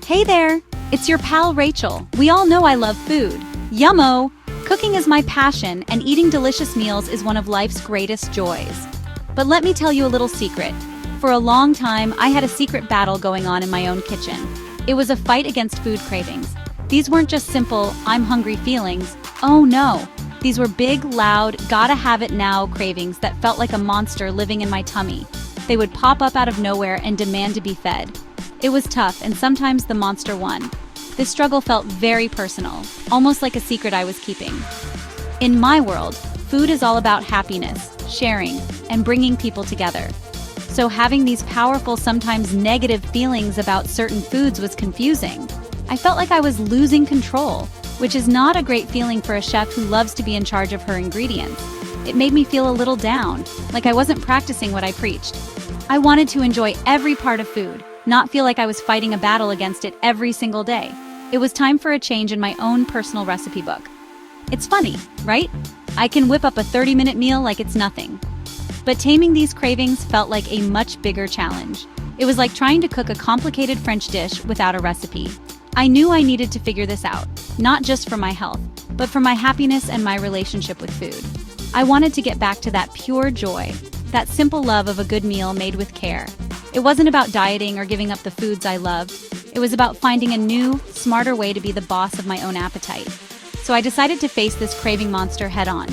Hey there, it's your pal Rachel. We all know I love food. Yummo! Cooking is my passion, and eating delicious meals is one of life's greatest joys. But let me tell you a little secret. For a long time, I had a secret battle going on in my own kitchen. It was a fight against food cravings. These weren't just simple, I'm hungry feelings. Oh no! These were big, loud, gotta have it now cravings that felt like a monster living in my tummy. They would pop up out of nowhere and demand to be fed. It was tough, and sometimes the monster won. This struggle felt very personal, almost like a secret I was keeping. In my world, food is all about happiness, sharing, and bringing people together. So having these powerful, sometimes negative feelings about certain foods was confusing. I felt like I was losing control, which is not a great feeling for a chef who loves to be in charge of her ingredients. It made me feel a little down, like I wasn't practicing what I preached. I wanted to enjoy every part of food, not feel like I was fighting a battle against it every single day. It was time for a change in my own personal recipe book. It's funny, right? I can whip up a 30-minute meal like it's nothing. But taming these cravings felt like a much bigger challenge. It was like trying to cook a complicated French dish without a recipe. I knew I needed to figure this out, not just for my health, but for my happiness and my relationship with food. I wanted to get back to that pure joy, that simple love of a good meal made with care. It wasn't about dieting or giving up the foods I loved. It was about finding a new, smarter way to be the boss of my own appetite. So I decided to face this craving monster head on.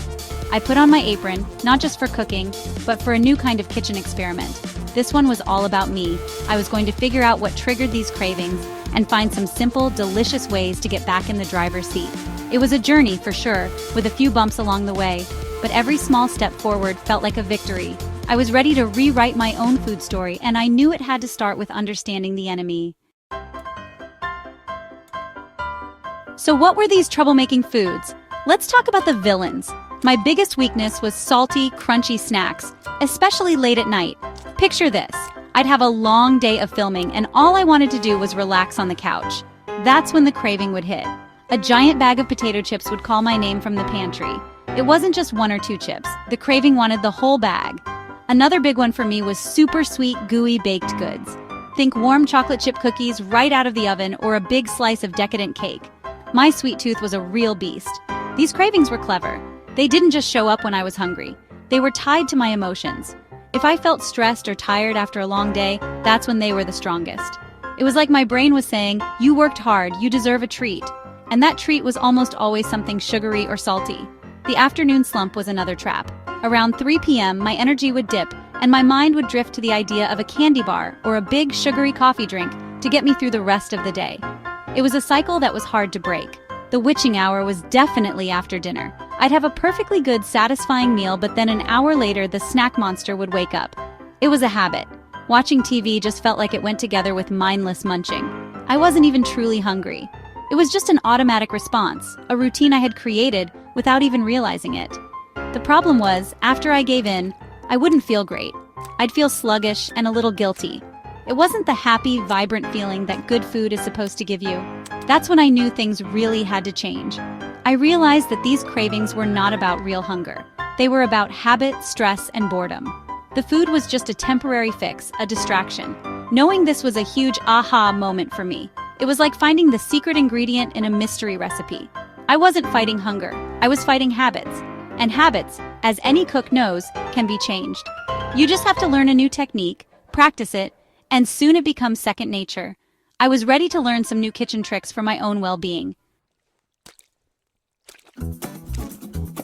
I put on my apron, not just for cooking, but for a new kind of kitchen experiment. This one was all about me. I was going to figure out what triggered these cravings and find some simple, delicious ways to get back in the driver's seat. It was a journey, for sure, with a few bumps along the way, but every small step forward felt like a victory. I was ready to rewrite my own food story, and I knew it had to start with understanding the enemy. So what were these troublemaking foods? Let's talk about the villains. My biggest weakness was salty, crunchy snacks, especially late at night. Picture this. I'd have a long day of filming, and all I wanted to do was relax on the couch. That's when the craving would hit. A giant bag of potato chips would call my name from the pantry. It wasn't just one or two chips. The craving wanted the whole bag. Another big one for me was super sweet, gooey baked goods. Think warm chocolate chip cookies right out of the oven or a big slice of decadent cake. My sweet tooth was a real beast. These cravings were clever. They didn't just show up when I was hungry. They were tied to my emotions. If I felt stressed or tired after a long day, that's when they were the strongest. It was like my brain was saying, "You worked hard, you deserve a treat." And that treat was almost always something sugary or salty. The afternoon slump was another trap. Around 3 p.m., my energy would dip, and my mind would drift to the idea of a candy bar or a big sugary coffee drink to get me through the rest of the day. It was a cycle that was hard to break. The witching hour was definitely after dinner. I'd have a perfectly good, satisfying meal, but then an hour later, the snack monster would wake up. It was a habit. Watching TV just felt like it went together with mindless munching. I wasn't even truly hungry. It was just an automatic response, a routine I had created without even realizing it. The problem was, after I gave in, I wouldn't feel great. I'd feel sluggish and a little guilty. It wasn't the happy, vibrant feeling that good food is supposed to give you. That's when I knew things really had to change. I realized that these cravings were not about real hunger. They were about habit, stress, and boredom. The food was just a temporary fix, a distraction. Knowing this was a huge aha moment for me. It was like finding the secret ingredient in a mystery recipe. I wasn't fighting hunger. I was fighting habits. And habits, as any cook knows, can be changed. You just have to learn a new technique, practice it, and soon it becomes second nature. I was ready to learn some new kitchen tricks for my own well-being.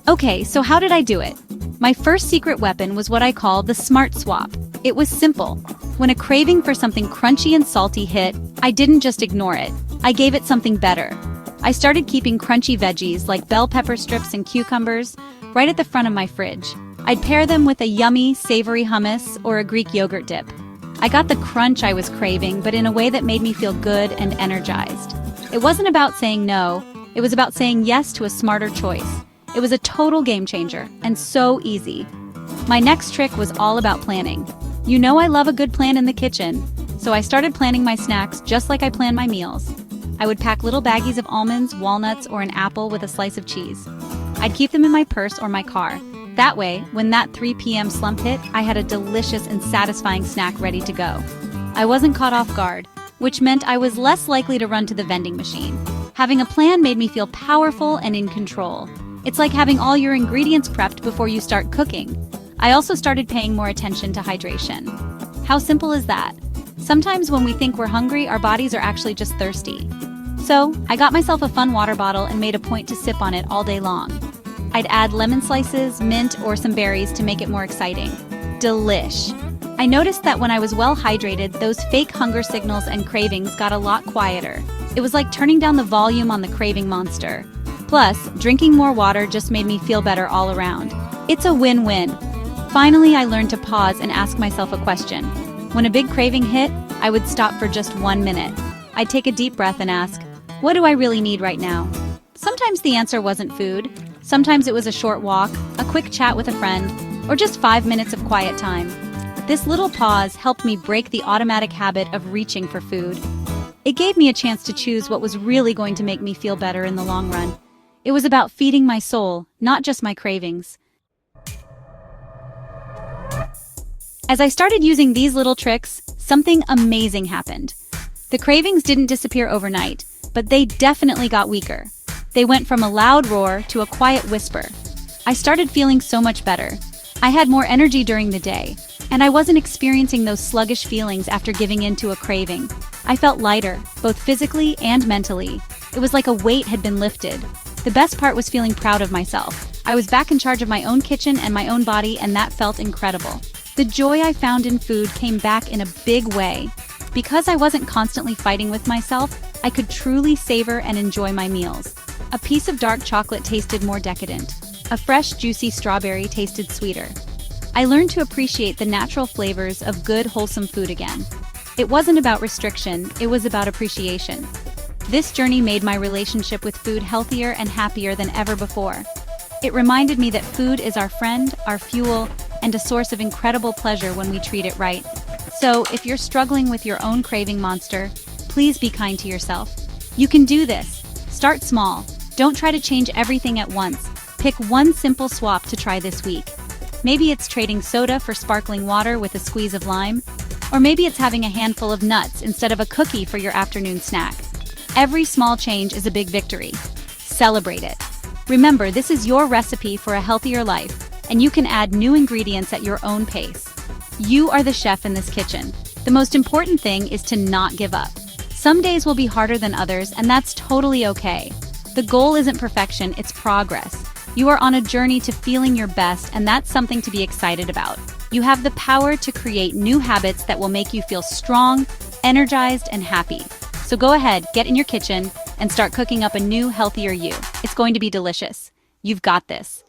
Okay, so how did I do it? My first secret weapon was what I call the smart swap. It was simple. When a craving for something crunchy and salty hit, I didn't just ignore it. I gave it something better. I started keeping crunchy veggies like bell pepper strips and cucumbers right at the front of my fridge. I'd pair them with a yummy, savory hummus or a Greek yogurt dip. I got the crunch I was craving, but in a way that made me feel good and energized. It wasn't about saying no, it was about saying yes to a smarter choice. It was a total game changer, and so easy. My next trick was all about planning. You know I love a good plan in the kitchen, so I started planning my snacks just like I plan my meals. I would pack little baggies of almonds, walnuts, or an apple with a slice of cheese. I'd keep them in my purse or my car. That way, when that 3 p.m. slump hit, I had a delicious and satisfying snack ready to go. I wasn't caught off guard. which meant I was less likely to run to the vending machine. Having a plan made me feel powerful and in control. It's like having all your ingredients prepped before you start cooking. I also started paying more attention to hydration. How simple is that? Sometimes when we think we're hungry, our bodies are actually just thirsty. So, I got myself a fun water bottle and made a point to sip on it all day long. I'd add lemon slices, mint, or some berries to make it more exciting. Delish. I noticed that when I was well hydrated, those fake hunger signals and cravings got a lot quieter. It was like turning down the volume on the craving monster. Plus, drinking more water just made me feel better all around. It's a win-win. Finally, I learned to pause and ask myself a question. When a big craving hit, I would stop for just 1 minute. I'd take a deep breath and ask, what do I really need right now? Sometimes the answer wasn't food. Sometimes it was a short walk, a quick chat with a friend, or just 5 minutes of quiet time. This little pause helped me break the automatic habit of reaching for food. It gave me a chance to choose what was really going to make me feel better in the long run. It was about feeding my soul, not just my cravings. As I started using these little tricks, something amazing happened. The cravings didn't disappear overnight, but they definitely got weaker. They went from a loud roar to a quiet whisper. I started feeling so much better. I had more energy during the day, and I wasn't experiencing those sluggish feelings after giving in to a craving. I felt lighter, both physically and mentally. It was like a weight had been lifted. The best part was feeling proud of myself. I was back in charge of my own kitchen and my own body, and that felt incredible. The joy I found in food came back in a big way. Because I wasn't constantly fighting with myself, I could truly savor and enjoy my meals. A piece of dark chocolate tasted more decadent. A fresh, juicy strawberry tasted sweeter. I learned to appreciate the natural flavors of good, wholesome food again. It wasn't about restriction, it was about appreciation. This journey made my relationship with food healthier and happier than ever before. It reminded me that food is our friend, our fuel, and a source of incredible pleasure when we treat it right. So, if you're struggling with your own craving monster, please be kind to yourself. You can do this. Start small. Don't try to change everything at once. Pick one simple swap to try this week. Maybe it's trading soda for sparkling water with a squeeze of lime, or maybe it's having a handful of nuts instead of a cookie for your afternoon snack. Every small change is a big victory. Celebrate it. Remember, this is your recipe for a healthier life, and you can add new ingredients at your own pace. You are the chef in this kitchen. The most important thing is to not give up. Some days will be harder than others, and that's totally okay. The goal isn't perfection, it's progress. You are on a journey to feeling your best, and that's something to be excited about. You have the power to create new habits that will make you feel strong, energized, and happy. So go ahead, get in your kitchen, and start cooking up a new, healthier you. It's going to be delicious. You've got this.